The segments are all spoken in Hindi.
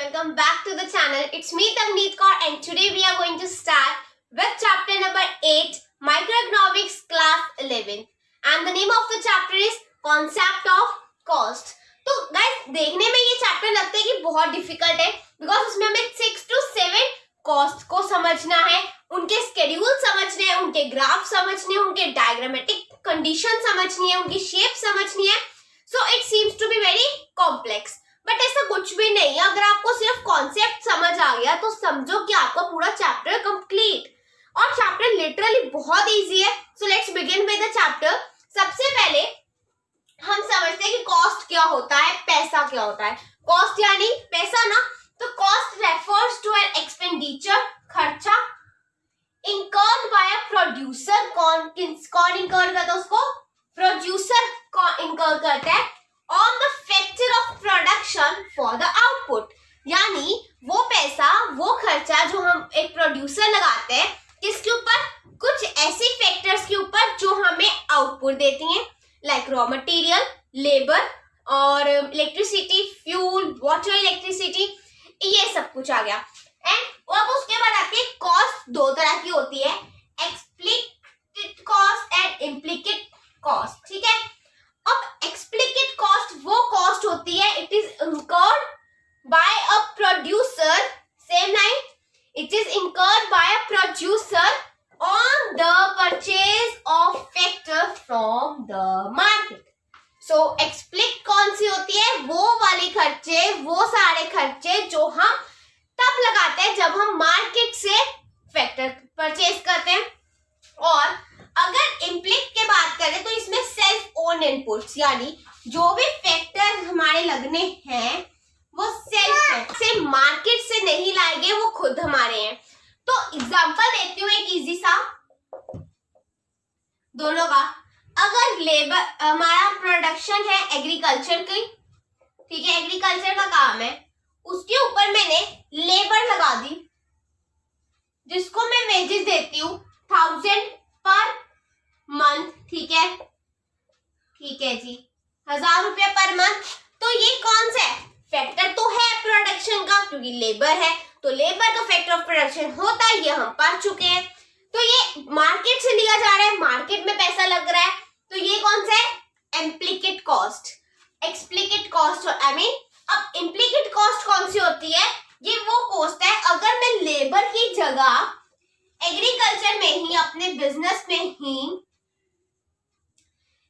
welcome back to the channel. It's me Tavneet Kaur and today we are going to start with chapter number 8 Microeconomics class 11 and the name of the chapter is Concept of Cost. तो guys देखने में ये चैप्टर लगता है कि बहुत डिफिकल्ट है बिकॉज उसमें हमें 6 to 7 कॉस्ट को समझना है, उनके स्केड्यूल समझने हैं, उनके ग्राफ समझने हैं, उनके डायग्रामेटिक कंडीशन समझनी है, उनकी शेप समझनी है. So it seems to be very complex but ऐसा कुछ भी नहीं है. अगर आपको सिर्फ कॉन्सेप्ट समझ आ गया तो समझो कि आपका पूरा चैप्टर कंप्लीट. और चैप्टर लिटरली बहुत इजी है. So let's begin with the chapter. सबसे पहले हम समझते हैं कि कॉस्ट क्या होता है, पैसा क्या होता है. कॉस्ट यानी पैसा ना, तो cost refers to an expenditure, खर्चा incurred by a producer. कौन incur करता है उसको? प्रोड्यूसर incur करता है on the factor of production for the output. यानी वो पैसा, वो खर्चा जो हम एक प्रोड्यूसर लगाते हैं किसके ऊपर? कुछ ऐसी फैक्टर्स के ऊपर जो हमें आउटपुट देती हैं, लाइक रॉ मटेरियल, लेबर और इलेक्ट्रिसिटी, फ्यूल, वाटर, इलेक्ट्रिसिटी, ये सब कुछ आ गया. एंड अब उसके बाद आती है कॉस्ट. दो तरह की होती है, explicit cost and implicit cost. ठीक है. अब एक्सप्लिसिट कॉस्ट वो कॉस्ट होती है, it is incurred by a producer. Same line, it is incurred by a producer on the purchase of factor from the market. So explicit कौन सी होती है? वो वाले खर्चे, वो सारे खर्चे जो हम तब लगाते हैं जब हम मार्केट से फैक्टर परचेज करते हैं. और अगर इम्प्लिसिट की बात करें तो इसमें सेल्फ ओन इनपुट्स, यानी जो भी फैक्टर हमारे लगने हैं वो सेल्फ से, मार्केट से नहीं लाएंगे, वो खुद हमारे हैं. तो एग्जांपल देती हूँ एक इजी सा दोनों का. अगर लेबर, हमारा प्रोडक्शन है एग्रीकल्चर की, ठीक है, एग्रीकल्चर का काम है, उसके ऊपर मैंने लेबर लगा दी जिसको मैं वेजेस देती हूँ 1000 पर मंथ. ठीक है, ठीक है जी, 1000 रुपया पर मंथ. तो ये कौन सा है? फैक्टर तो है प्रोडक्शन का, क्योंकि लेबर है तो लेबर का फैक्टर ऑफ प्रोडक्शन होता है, ये हम पढ़ चुके हैं. तो ये मार्केट से लिया जा रहा है, मार्केट में पैसा लग रहा है, तो ये कौन सा है? Implicit cost. Explicit cost I mean. अब इम्प्लिसिट कॉस्ट कौन सी होती है? ये वो कॉस्ट है अगर मैं लेबर की जगह एग्रीकल्चर में ही, अपने बिजनेस में ही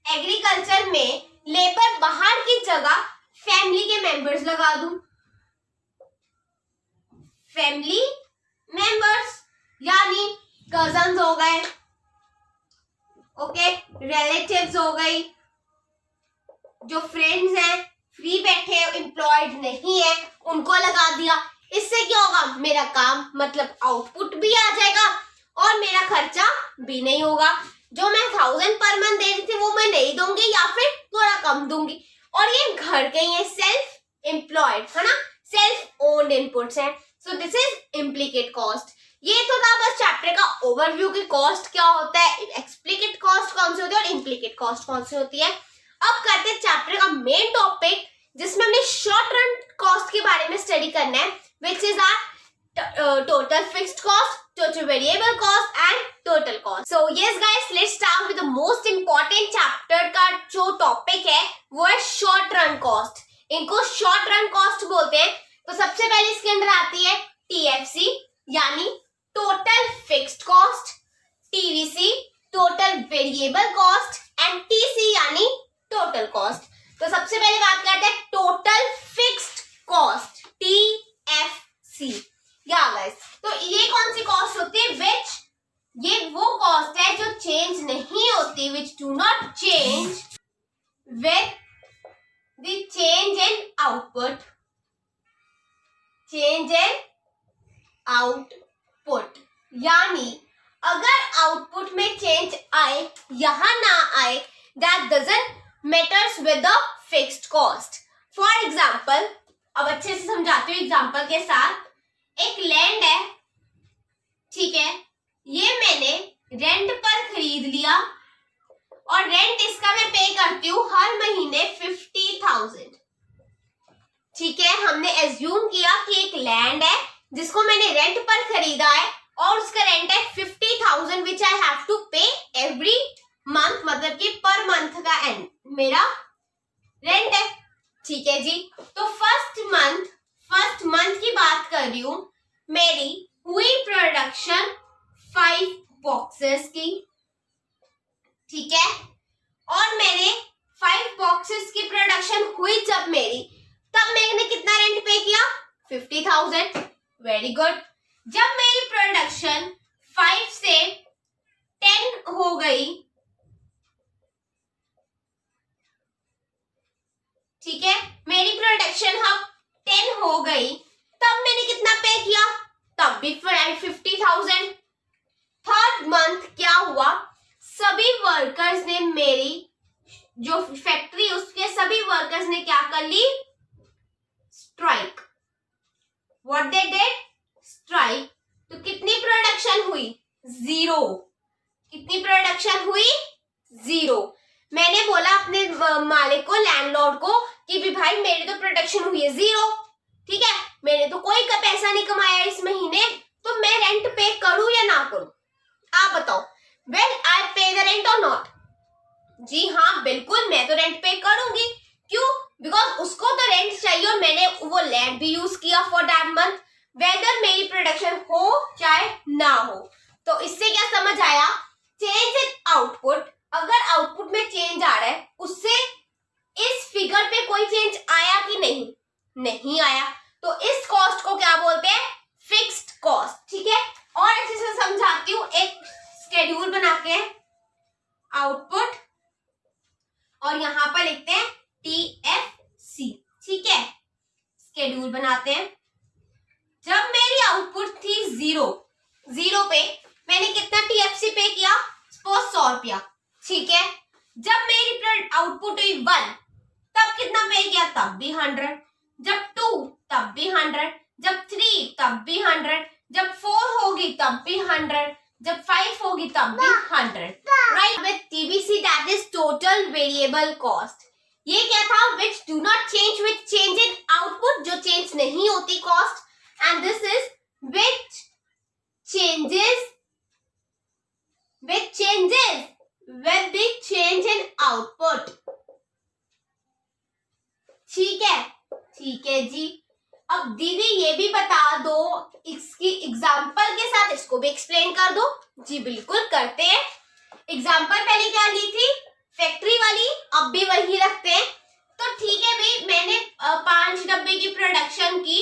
एग्रीकल्चर में लेबर बाहर की जगह फैमिली के मेंबर्स लगा दूं. फैमिली मेंबर्स यानी कजन्स हो गए, ओके, रिलेटिव्स हो गई, जो फ्रेंड्स हैं, फ्री बैठे, एम्प्लॉयड नहीं है, उनको लगा दिया. इससे क्या होगा? मेरा काम मतलब आउटपुट भी आ जाएगा और मेरा खर्चा भी नहीं होगा. जो मैं 1000 पर मंथ दे रही थी वो मैं नहीं दूंगी या फिर थोड़ा कम दूंगी. और ये घर के ये सेल्फ एम्प्लॉयड है ना, सेल्फ ओन्ड इनपुट्स हैं. So this is implicit cost. ये तो था बस चैप्टर का ओवरव्यू की कॉस्ट क्या होता है, एक्सप्लिसिट कॉस्ट कौन सी होती है और इम्प्लिसिट कॉस्ट कौन सी होती है. अब करते हैं चैप्टर का मेन टॉपिक जिसमें हमने शॉर्ट रन कॉस्ट के बारे में स्टडी करना है, which is our total fixed cost, total variable cost and total cost. So yes guys, let's start with the most important chapter का जो टॉपिक है वो है शॉर्ट रन कॉस्ट. इनको शॉर्ट रन कॉस्ट बोलते हैं. तो सबसे पहले इसके अंदर आती है टीएफसी यानी total fixed cost, TVC total variable cost and TC यानी टोटल कॉस्ट. तो सबसे पहले बात करते हैं टोटल फिक्स्ड कॉस्ट, टीएफसी. या गाइस, तो ये कौन सी कॉस्ट होती है? विच, ये वो कॉस्ट है जो चेंज नहीं होती, which do not change with the change in output, change in output. यानी अगर आउटपुट में चेंज आए, यहां ना आए, that doesn't matters with the fixed cost. For example, अब अच्छे से समझाती हूँ एग्जाम्पल के साथ. एक लैंड है, ठीक है, ये मैंने रेंट पर खरीद लिया और रेंट इसका मैं पे करती हूँ हर महीने 50,000. ठीक है, हमने एज्यूम किया कि एक लैंड है जिसको मैंने रेंट पर खरीदा है और उसका रेंट है 50,000 विच आई हैव टू पे एवरी मंथ, मतलब कि पर मंथ का एंड मेरा रेंट है। ठीक है जी, तो फर्स्ट मंथ की बात कर रही हूं, मेरी हुई प्रोडक्शन 5 बॉक्सेस की। ठीक है, और मैंने 5 बॉक्सेस की प्रोडक्शन हुई जब मेरी, तब मैंने कितना रेंट पे किया? 50,000। Very good. जब मेरी प्रोडक्शन 5 से 10 हो गई, ठीक है, मेरी प्रोडक्शन अब 10 हो गई, तब मैंने कितना पे किया? तब भी 50,000। थर्ड मंथ क्या हुआ? सभी वर्कर्स ने, मेरी जो फैक्ट्री उसके सभी वर्कर्स ने क्या कर ली? Strike. What they did? Strike. तो कितनी प्रोडक्शन हुई? 0। कितनी प्रोडक्शन हुई? 0। मैंने बोला अपने मालिक को, लैंडलॉर्ड को, कि भी भाई मेरी तो प्रोडक्शन हुई है 0। ठीक है, मैंने तो कोई का पैसा नहीं कमाया इस महीने, तो मैं रेंट पे करूं या ना करूं? आप बताओ। वेल आई पे द रेंट और नॉट? जी हाँ, बिल्कुल मैं तो रेंट पे करूंगी। क्यों? बिकॉज उसको तो रेंट चाहिए और मैंने वो लैंड भी यूज किया फॉर दैट मंथ, वेदर मेरी प्रोडक्शन हो चाहे ना हो। तो इससे क्या समझ आया? चेंज इन आउटपुट, अगर आउटपुट में चेंज आ रहा है, उससे इस फिगर पे कोई चेंज आया कि नहीं? नहीं आया। तो इस कॉस्ट को क्या बोलते हैं? Fixed cost. ठीक है, और अच्छे से समझाती हूँ, एक स्केड्यूल बना के आउटपुट और यहां पर लिखते हैं TFC। ठीक है, स्केड्यूल बनाते हैं। जब मेरी आउटपुट थी 0 पे, मैंने कितना TFC पे किया? सपोज 100 रुपया। ठीक है, जब मेरी आउटपुट हुई 1, तब कितना पे किया? तब भी 100। जब 2 तब भी 100, जब 3 तब भी 100, जब 4 होगी तब भी 100, जब 5 होगी तब भी 100। Right, with TVC that is total variable cost. ये क्या था? Which do not change with change in output, जो चेंज नहीं होती cost, and this is which changes with the change in output। ठीक है जी। अब दीदी ये भी बता दो, इसकी एग्जांपल के साथ इसको भी एक्सप्लेन कर दो। जी बिल्कुल करते हैं। एग्जांपल पहले क्या ली थी? फैक्ट्री वाली, अब भी वही रखते हैं। तो ठीक है भाई, मैंने 5 डब्बे की प्रोडक्शन की।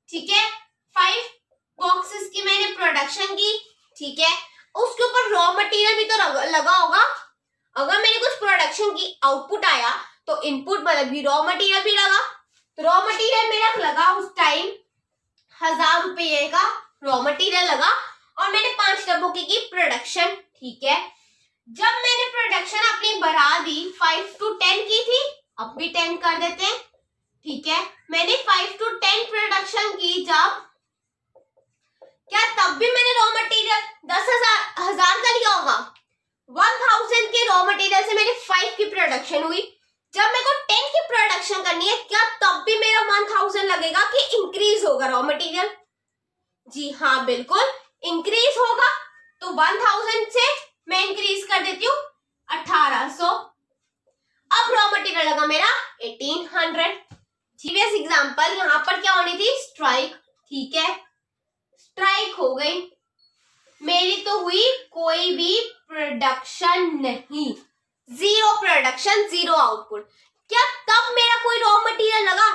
ठीक है, 5 बॉक्सेस की मैंने प्रोडक्शन की। ठीक है, उसके ऊपर रॉ मटेरियल भी तो लगा होगा। अगर मैंने कुछ प्रोडक्शन की, आउटपुट आया, तो इनपुट मतलब भी रॉ मटेरियल भी लगा। तो रॉ मटेरियल मेरा लगा उस टाइम 1000 रुपये का रॉ मटेरियल लगा, और मैंने 5 डब्बों की प्रोडक्शन। ठीक है, जब मैंने प्रोडक्शन अपनी बढ़ा दी, 5 to 10 की थी, अब भी 10 कर देते हैं। ठीक है, मैंने 5 to 10 प्रोडक्शन की जब, क्या तब भी मैंने रॉ मटेरियल 10,000 का लिया होगा? 1000 के रॉ मटेरियल से मेरी 5 की प्रोडक्शन हुई। जब मेरे को 10 की प्रोडक्शन करनी है, क्या तब भी मेरा 1000 लगेगा कि इंक्रीज होगा रॉ मटेरियल? जी हाँ, बिल्कुल इंक्रीज होगा। तो 1000 से मैं इंक्रीज कर देती हूँ 1800। अब रॉ मटेरियल लगा मेरा 1800। प्रीवियस एग्जांपल, यहाँ पर क्या होनी थी? स्ट्राइक। ठीक है, स्ट्राइक हो गई, मेरी तो हुई कोई भी प्रोडक्शन नहीं, 0 प्रोडक्शन 0 आउटपुट। क्या तब मेरा कोई रॉ मटेरियल लगा?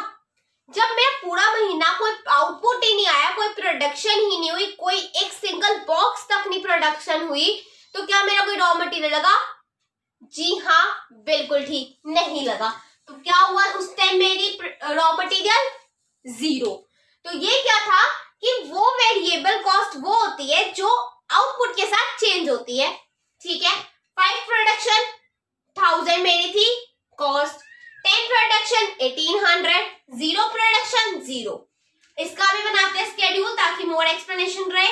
जब मेरा पूरा महीना कोई आउटपुट ही नहीं आया, कोई प्रोडक्शन ही नहीं हुई, कोई एक सिंगल बॉक्स तक नहीं प्रोडक्शन हुई, तो क्या मेरा कोई रॉ मटेरियल लगा? जी हाँ, बिल्कुल ठीक, नहीं लगा। तो क्या हुआ उस टाइम? मेरी रॉ मटेरियल 0। तो ये क्या था कि वो वेरिएबल कॉस्ट वो होती है जो आउटपुट के साथ चेंज होती है। ठीक है, 5 प्रोडक्शन 1000 मेरी थी कॉस्ट, 10 प्रोडक्शन 1800, 0 प्रोडक्शन 0। इसका भी बनाते हैं स्केड्यूल ताकि मोर एक्सप्लेनेशन रहे।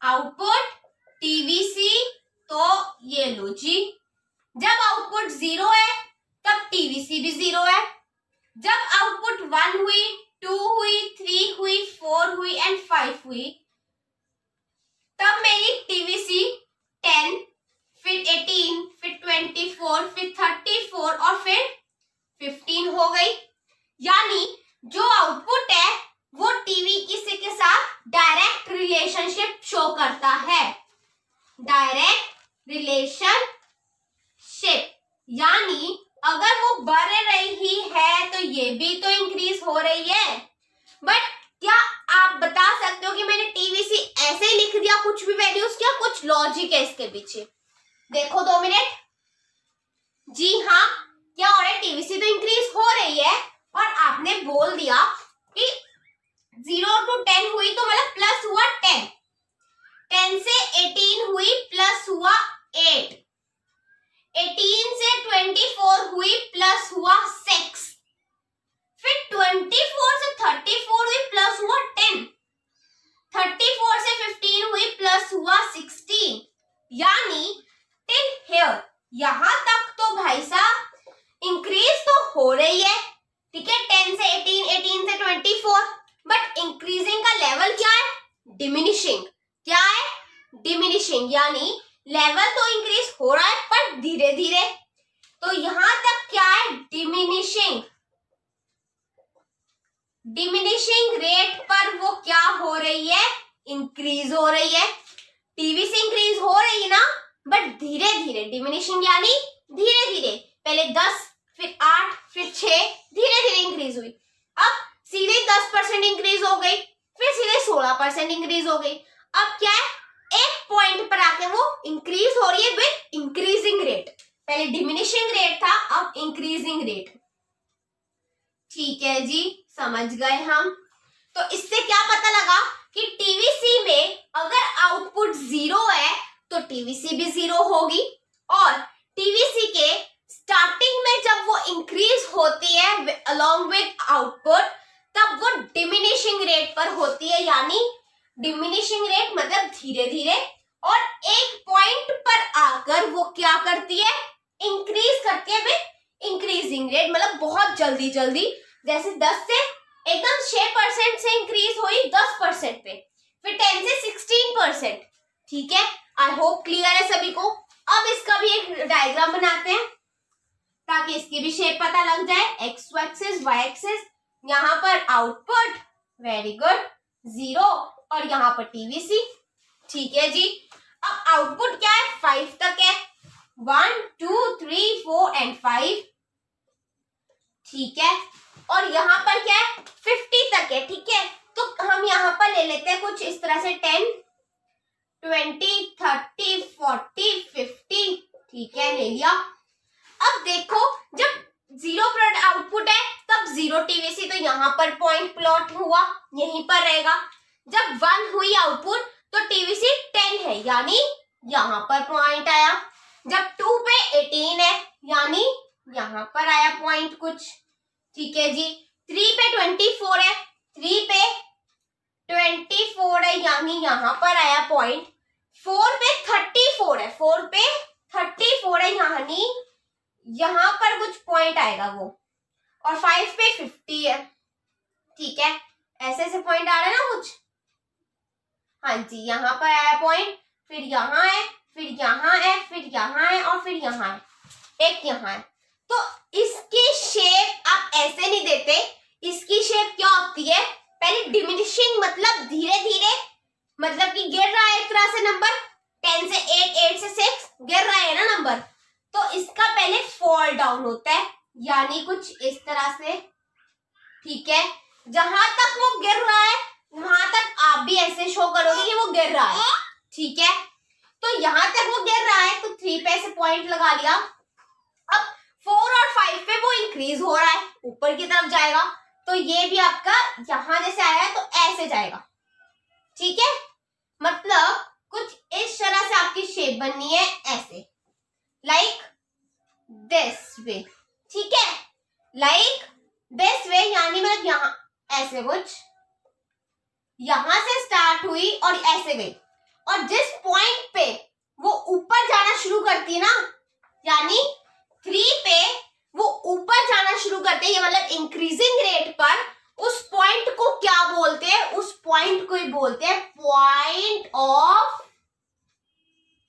आउटपुट TVC, तो ये लो जी, जब आउटपुट 0 है तब TVC भी 0 है। जब आउटपुट 1 हुई, 2 हुई, 3 हुई, 4 हुई एंड 5 हुई, तब मेरी टीवीसी 10, फिर 18, फिर 24, फिर 34 और फिर 15 हो गई। यानी जो आउटपुट है वो टीवी किसी के साथ डायरेक्ट रिलेशनशिप शो करता है, डायरेक्ट रिलेशनशिप। यानी अगर वो बढ़ रही है तो ये भी तो इंक्रीज हो रही है। बट क्या आप बता सकते हो कि मैंने टीवीसी ऐसे ही लिख दिया, कुछ भी वैल्यूज, क्या कुछ लॉजिक है इसके पीछे? देखो 2 मिनट। जी हाँ, क्या हो रहा है, टीवीसी तो इंक्रीज हो रही है और आपने बोल दिया कि 0 to 10 हुई तो मतलब प्लस हुआ 10, 10 से 18 हुई प्लस हुआ 8, 18 से 24 हुई प्लस हुआ 6, फिर 24 से 34 हुई प्लस हुआ 10, 34 से 15 हुई प्लस हुआ 16। यानी टिल हियर, यहां तक तो भाई साहब इंक्रीज तो हो रही है, ठीक है, 10 से 18, 18 से 24, बट इंक्रीजिंग का लेवल क्या है? डिमिनिशिंग। क्या है? डिमिनिशिंग। यानी लेवल तो इंक्रीज हो रहा है पर धीरे धीरे। तो यहां तक क्या है? डिमिनिशिंग। डिमिनिशिंग रेट पर वो क्या हो रही है? इंक्रीज हो रही है। टीवी से इंक्रीज हो रही है ना, बट धीरे धीरे। डिमिनिशिंग यानी धीरे धीरे, पहले 10, फिर 8, फिर 6, धीरे धीरे इंक्रीज हुई। अब सीधे 10% इंक्रीज हो गई, फिर सीधे 16% इंक्रीज हो गई। अब क्या है? एक पॉइंट पर आके वो इंक्रीज हो रही है विद इंक्रीजिंग रेट। पहले डिमिनिशिंग रेट था, अब इंक्रीजिंग रेट। ठीक है जी, समझ गए हम। तो इससे क्या पता लगा कि टीवीसी में अगर आउटपुट 0 है तो टीवीसी भी 0 होगी, और टीवीसी के स्टार्टिंग में जब वो इंक्रीज होती है अलोंग विद आउटपुट, तब वो डिमिनिशिंग रेट पर होती है। यानी डिमिनिशिंग रेट मतलब धीरे धीरे, और एक पॉइंट पर आकर वो क्या करती है? इंक्रीज करती है विद इंक्रीजिंग रेट, मतलब बहुत जल्दी जल्दी। जैसे 10 से एकदम 6% से इंक्रीज हुई 10% पे, फिर 10 से 16%। ठीक है, आई होप क्लियर है सभी को। अब इसका भी एक डायग्राम बनाते हैं ताकि इसकी भी शेप पता लग जाए। एक्स एक्सिस, वाई एक्सिस, यहाँ पर आउटपुट, वेरी गुड, 0, और यहाँ पर टीवीसी। ठीक है जी। अब आउटपुट क्या है? 5 तक है, 1, 2, 3, 4 एंड 5। ठीक है, और यहाँ पर क्या है? 50 तक है। ठीक है, तो हम यहाँ पर ले लेते हैं कुछ इस तरह से 10, 20, 30, 40, 50। ठीक है, ले लिया। अब देखो, जब 0 आउटपुट है तब 0 टीवीसी, तो यहाँ पर पॉइंट प्लॉट हुआ, यहीं पर रहेगा। जब 1 हुई आउटपुट तो टीवीसी 10 है, यानी यहाँ पर पॉइंट आया। जब 2 पे 18 है, यानी यहाँ पर आया पॉइंट कुछ। ठीक है जी। 3 पे 24 है, 3 पे 24 है, यानी यहाँ पर आया पॉइंट। 4 पे 34 है, 4 पे 34 है, यानी यहाँ पर कुछ पॉइंट आएगा वो, और 5 पे 50 है। ठीक है, ऐसे ऐसे पॉइंट आ रहे हैं ना कुछ। हाँ जी, यहाँ पर आया पॉइंट, फिर यहाँ है, फिर यहाँ है, फिर यहाँ है, और फिर यहाँ है, एक यहाँ है। तो इसकी शेप आप ऐसे नहीं देते, इसकी शेप क्या होती है? पहले डिमिनिशिंग मतलब धीरे धीरे, मतलब कि गिर रहा है एक तरह से नंबर, 10 से 8, 8 से 6 गिर रहा है ना नंबर, तो इसका पहले फॉल डाउन होता है, यानी कुछ इस तरह से। ठीक है, जहां तक वो गिर रहा है वहां तक आप भी ऐसे शो करोगे कि वो गिर रहा है। ठीक है, तो यहां तक वो गिर रहा है तो 3 पे ऐसे पॉइंट लगा लिया। अब 4 और 5 पे वो इंक्रीज हो रहा है, ऊपर की तरफ जाएगा, तो ये भी आपका यहां जैसे आया है तो ऐसे जाएगा। ठीक है, मतलब कुछ इस तरह से आपकी शेप बननी है, ऐसे, लाइक दिस वे। ठीक है, लाइक दिस वे, यानी मतलब यहाँ ऐसे कुछ, यहां से स्टार्ट हुई और ऐसे गई, और जिस पॉइंट पे वो ऊपर जाना शुरू करती है ना, यानी 3 पे वो ऊपर जाना शुरू करते हैं, ये मतलब इंक्रीजिंग रेट पर, उस पॉइंट को क्या बोलते हैं? उस पॉइंट को ही बोलते हैं point of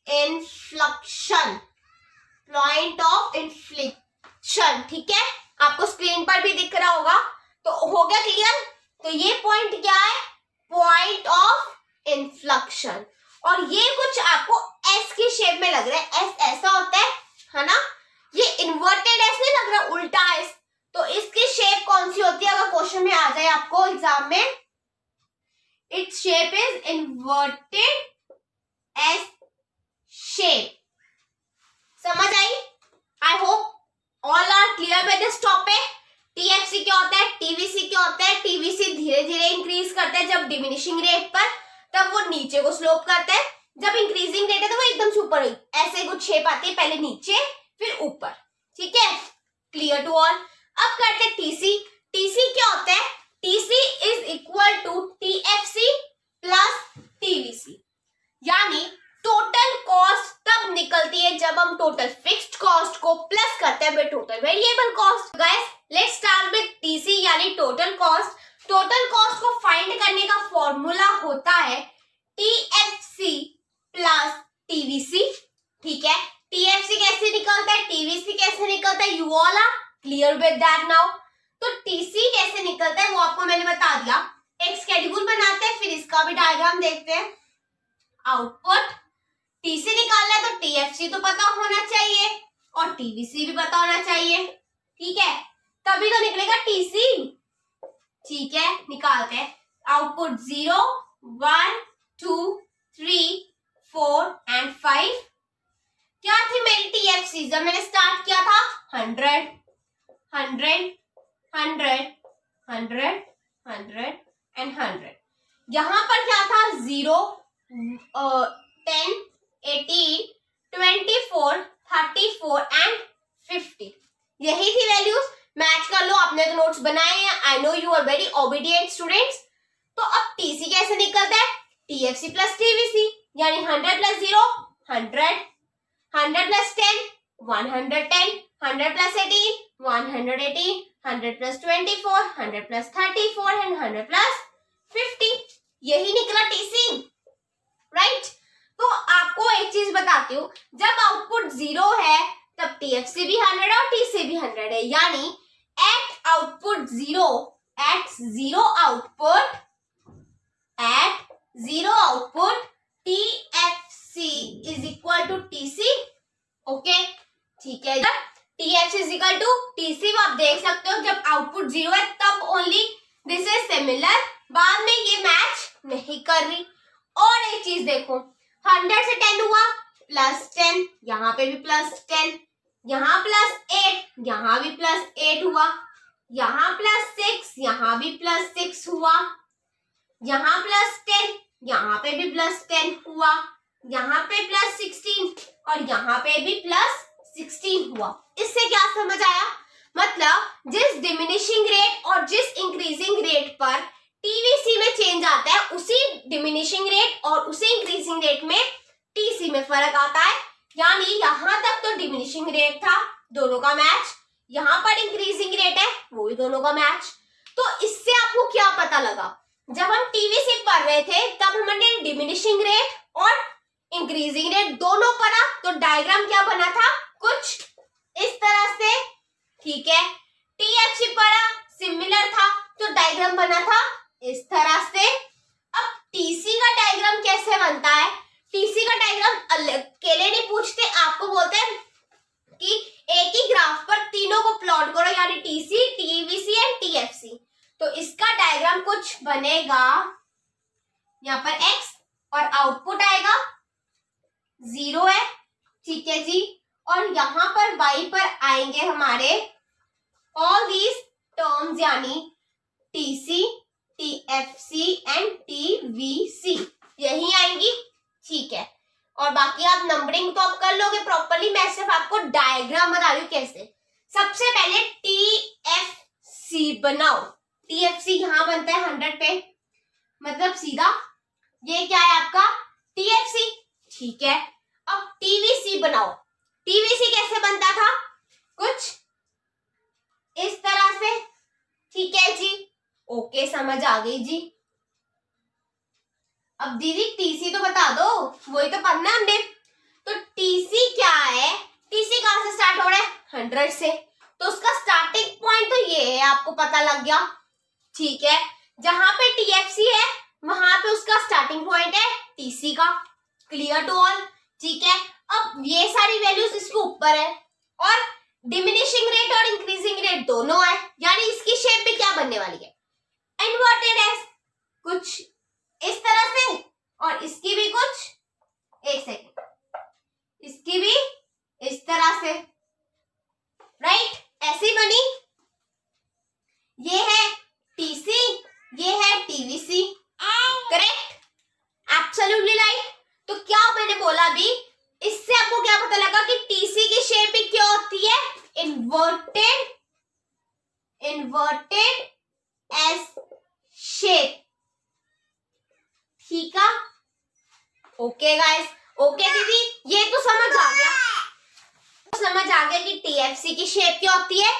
inflection, point of inflection. ठीक है, आपको स्क्रीन पर भी दिख रहा होगा, तो हो गया क्लियर? तो ये पॉइंट क्या है? Point of inflection. और ये कुछ आपको एस की शेप में लग रहा है, एस ऐसा होता है ना, ये इन्वर्टेड एस नहीं लग रहा, उल्टा एस। तो इसकी शेप कौन सी होती है? अगर क्वेश्चन में आ जाए आपको एग्जाम में, its shape is inverted S shape. समझ आई? I hope all are clear with this topic. TFC क्या होता है, टीवीसी क्या होता है? टीवीसी धीरे धीरे इंक्रीज करता है जब डिमिनिशिंग रेट पर, तब वो नीचे को स्लोप करता है। जब इंक्रीजिंग रेट है तो वो एकदम से ऊपर, ऐसे कुछ शेप आती है, पहले नीचे फिर ऊपर। ठीक है, क्लियर टू ऑल। अब करते हैं टीसी। टीसी क्या होता है? TC is equal to TFC plus TVC, यानी टोटल कॉस्ट तब निकलती है जब हम टोटल फिक्स्ड कॉस्ट को प्लस करते हैं with total variable cost. Guys let's start with TC यानी टोटल कॉस्ट। टोटल कॉस्ट को फाइंड करने का फॉर्मूला होता है टीएफसी प्लस टीवीसी। ठीक है, टीएफसी कैसे निकलता है, टीवीसी कैसे निकलता है, you all are clear with that now. तो टीसी कैसे निकलता है वो आपको मैंने बता दिया। एक शेड्यूल बनाते हैं, फिर इसका भी डायग्राम देखते हैं। आउटपुट टीसी निकालना है तो टीएफसी तो पता होना चाहिए और टीवीसी भी पता होना चाहिए। ठीक है, तभी तो निकलेगा टीसी। ठीक है, निकालते हैं। Output 0, 1, 2, 3, 4 and 5। क्या थी मेरी टीएफसी जब मैंने स्टार्ट किया था? 100, 100, 100, 100, 100 एंड 100। यहां पर क्या था? 0, 10, 18, 24, 34 एंड 50। यही थी वैल्यूज। मैच कर लो, आपने तो नोट्स बनाए हैं। I know you are very obedient students. तो अब टीसी कैसे निकलता है? टीएफसी प्लस टीवीसी, यानी 100 plus 0 100, 100 plus 10 110, 100 plus 18 118, 100 plus 24, 100 plus 34 and 100 plus 50। यही निकला टीसी, राइट? तो आपको एक चीज बताती हूँ, जब आउटपुट 0 है तब टीएफसी भी 100 और टीसी भी 100 है, यानी at output 0, at zero output TFC is equal to TC. Okay, ठीक है, TFC is equal to TC. आप देख सकते हो जब आउटपुट 0 है तब ओनली दिस इज सिमिलर, बाद में ये मैच नहीं कर रही। और एक चीज देखो, 100 से 10 हुआ प्लस 10, यहाँ पे भी प्लस 10, यहाँ प्लस 8, यहाँ भी प्लस 8 हुआ, यहाँ प्लस 6, यहाँ भी प्लस 6 हुआ, यहाँ प्लस 10, यहाँ पे भी प्लस 10 हुआ, यहाँ पे प्लस 16 और यहाँ पे भी प्लस 16 हुआ। इससे क्या समझ आया? मतलब जिस डिमिनिशिंग रेट और जिस इंक्रीजिंग रेट पर टीवीसी में चेंज आता है, उसी डिमिनिशिंग रेट और उसी इंक्रीजिंग रेट में टीसी में फर्क आता है। यानी यहां तक तो डिमिनिशिंग रेट था, दोनों का मैच, यहाँ पर इंक्रीजिंग रेट है, वो भी दोनों का मैच। तो इससे आपको क्या पता लगा? जब हम टीवीसी पढ़ रहे थे तब हमने डिमिनिशिंग रेट और इंक्रीजिंग रेट दोनों पढ़ा, तो डायग्राम क्या बना था? कुछ इस तरह से। ठीक है, टीएफसी पढ़ा, सिमिलर था, तो डायग्राम बना था इस तरह से। अब टीसी का डायग्राम कैसे बनता है? टीसी का डायग्राम अकेले नहीं पूछते, आपको बोलते हैं कि एक ही ग्राफ पर तीनों को प्लॉट करो, यानी टीसी, टीवीसी एंड टीएफसी। तो इसका डायग्राम कुछ बनेगा, यहाँ पर x और आउटपुट आएगा 0 है, ठीक है जी, और यहाँ पर y पर आएंगे हमारे ऑल दीज टर्म्स, यानी टीसी, टीएफसी एंड टीवीसी, यही आएंगी। ठीक है, और बाकी आप नंबरिंग तो आप कर लोगे प्रॉपरली, मैं सिर्फ आपको डायग्राम बता रही हूँ कैसे। सबसे पहले टीएफसी बनाओ। टीएफसी यहाँ बनता है 100 पे, मतलब सीधा ये क्या है आपका? टीएफसी। ठीक है, अब टीवीसी बनाओ। टीवीसी कैसे बनता था? कुछ इस तरह से। ठीक है जी, ओके समझ आ गई जी। अब दीदी टीसी तो बता दो, वही तो पढ़ना है हमने। तो टीसी क्या है, टीसी कहां से स्टार्ट हो रहा है, 100 से, तो उसका स्टार्टिंग पॉइंट तो ये है, आपको पता लग गया। ठीक है, जहां पे टीएफसी है वहां पे उसका स्टार्टिंग पॉइंट है टीसी का। Clear to all. ठीक है, अब ये सारी वैल्यूज इसके ऊपर है और डिमिनिशिंग रेट और इंक्रीजिंग रेट दोनों है, यानी इसकी शेप भी क्या बनने वाली है, इन्वर्टेड एस, कुछ इस तरह से, और इसकी भी कुछ, एक सेकेंड, इसकी भी इस तरह से, राइट, ऐसी बनी। ये है टीसी, ये है टीवीसी, करेक्ट, एब्सोल्युटली राइट। तो क्या मैंने बोला अभी, इससे आपको क्या पता लगा कि टीसी की शेप भी क्या होती है, इन्वर्टेड, इन्वर्टेड एस शेप। ठीक है, ओके गाइस, ओके दीदी, ये तो समझ आ गया, समझ आ गया कि टीएफसी की शेप क्या होती है,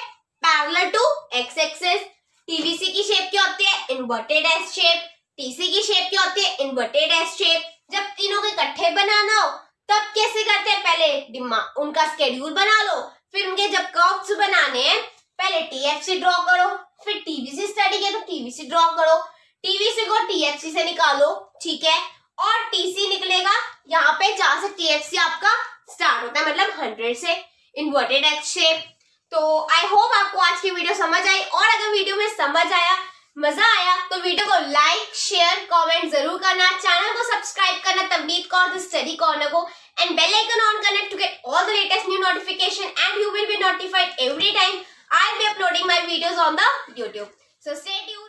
parallel to X axis. TVC की शेप क्या होती है, इन्वर्टेड एस शेप। टीसी की शेप क्या होती है, इन्वर्टेड एस शेप। जब तीनों के इकट्ठे बनाना हो तब कैसे करते हैं, पहले उनका स्केड्यूल बना लो, फिर उनके जब कर्व्स बनाने हैं पहले टीएफसी ड्रॉ करो, फिर टीवीसी स्टडी किया तो टीवीसी ड्रॉ करो, टीवीसी को टीएफसी से निकालो। ठीक है, और टीसी निकलेगा यहाँ पे जहां से टीएफसी आपका स्टार्ट होता है, मतलब 100 से, इन्वर्टेड एक्स शेप। तो आई होप आपको आज की वीडियो समझ आई, और अगर वीडियो में समझ आया, मजा आया, तो वीडियो को लाइक शेयर कमेंट जरूर करना, चैनल को सब्सक्राइब करना तमनीत कौर स्टडी कॉर्नर को, एंड बेल आइकन ऑन करना to get all the latest new notification, and you will be notified every time I will be uploading my videos on the YouTube. So stay tuned.